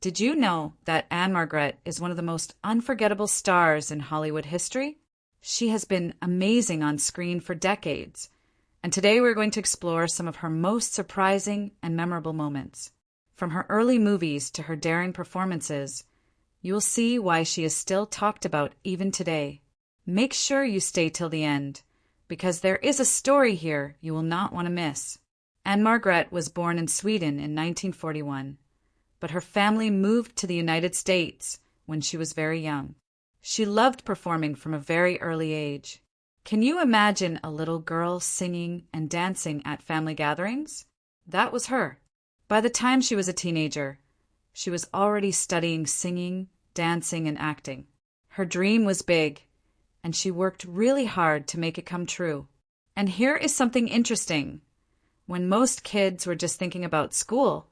Did you know that Ann-Margret is one of the most unforgettable stars in Hollywood history? She has been amazing on screen for decades, and today we're going to explore some of her most surprising and memorable moments. From her early movies to her daring performances, you will see why she is still talked about even today. Make sure you stay till the end, because there is a story here you will not want to miss. Ann-Margret was born in Sweden in 1941, but her family moved to the United States when she was very young. She loved performing from a very early age. Can you imagine a little girl singing and dancing at family gatherings? That was her. By the time she was a teenager, she was already studying singing, dancing, and acting. Her dream was big, and she worked really hard to make it come true. And here is something interesting. When most kids were just thinking about school,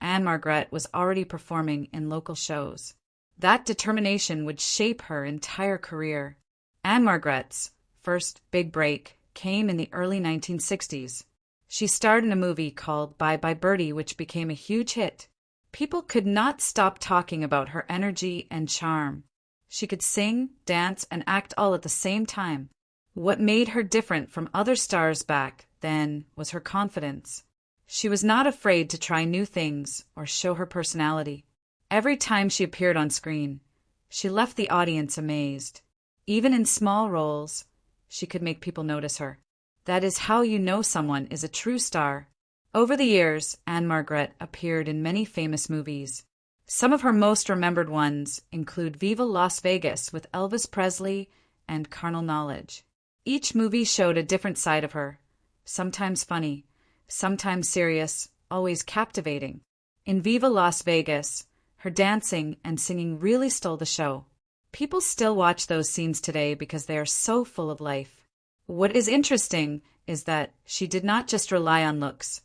Ann-Margret was already performing in local shows. That determination would shape her entire career. Ann-Margret's first big break came in the early 1960s. She starred in a movie called Bye Bye Birdie, which became a huge hit. People could not stop talking about her energy and charm. She could sing, dance, and act all at the same time. What made her different from other stars back then was her confidence. She was not afraid to try new things or show her personality. Every time she appeared on screen, she left the audience amazed. Even in small roles, she could make people notice her. That is how you know someone is a true star. Over the years, Ann-Margret appeared in many famous movies. Some of her most remembered ones include Viva Las Vegas with Elvis Presley and Carnal Knowledge. Each movie showed a different side of her, sometimes funny, sometimes serious, always captivating. In Viva Las Vegas, her dancing and singing really stole the show. People still watch those scenes today because they are so full of life. What is interesting is that she did not just rely on looks.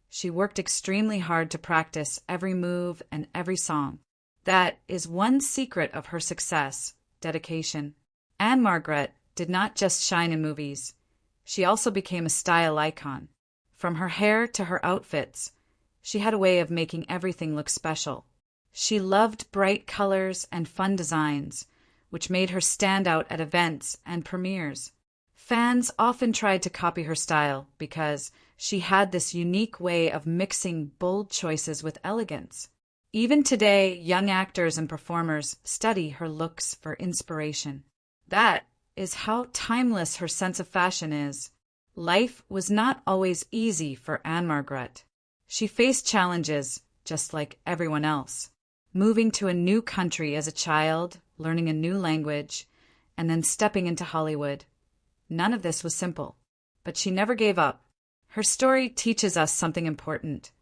She worked extremely hard to practice every move and every song. That is one secret of her success: dedication. Ann-Margret did not just shine in movies. She also became a style icon. From her hair to her outfits, she had a way of making everything look special. She loved bright colors and fun designs, which made her stand out at events and premieres. Fans often tried to copy her style because she had this unique way of mixing bold choices with elegance. Even today, young actors and performers study her looks for inspiration. That is how timeless her sense of fashion is. Life was not always easy for Ann-Margret. She faced challenges just like everyone else. Moving to a new country as a child, learning a new language, and then stepping into Hollywood. None of this was simple, but she never gave up. Her story teaches us something important.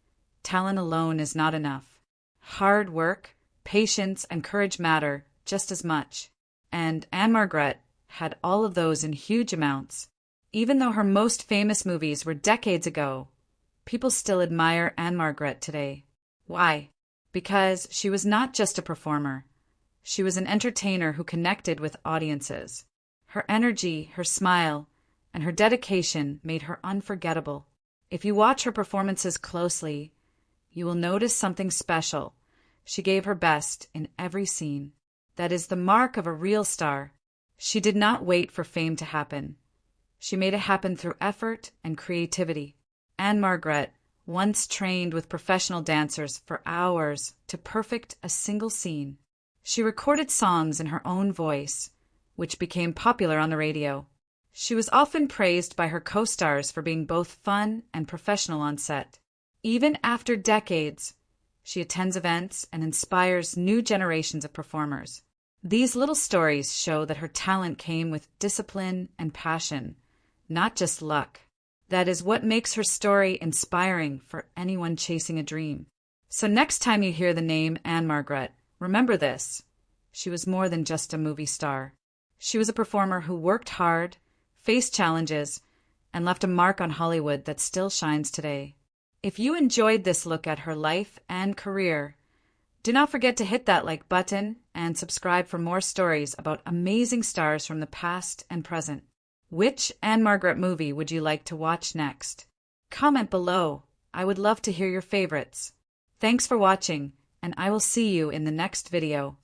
Talent alone is not enough. Hard work, patience, and courage matter just as much. And Ann-Margret had all of those in huge amounts. Even though her most famous movies were decades ago, people still admire Ann-Margret today. Why? Because she was not just a performer. She was an entertainer who connected with audiences. Her energy, her smile, and her dedication made her unforgettable. If you watch her performances closely, you will notice something special. She gave her best in every scene. That is the mark of a real star. She did not wait for fame to happen. She made it happen through effort and creativity. Ann-Margret once trained with professional dancers for hours to perfect a single scene. She recorded songs in her own voice, which became popular on the radio. She was often praised by her co-stars for being both fun and professional on set. Even after decades, she attends events and inspires new generations of performers. These little stories show that her talent came with discipline and passion, not just luck. That is what makes her story inspiring for anyone chasing a dream. So next time you hear the name Ann-Margret, remember this. She was more than just a movie star. She was a performer who worked hard, faced challenges, and left a mark on Hollywood that still shines today. If you enjoyed this look at her life and career, do not forget to hit that like button and subscribe for more stories about amazing stars from the past and present. Which Ann-Margret movie would you like to watch next? Comment below. I would love to hear your favorites. Thanks for watching, and I will see you in the next video.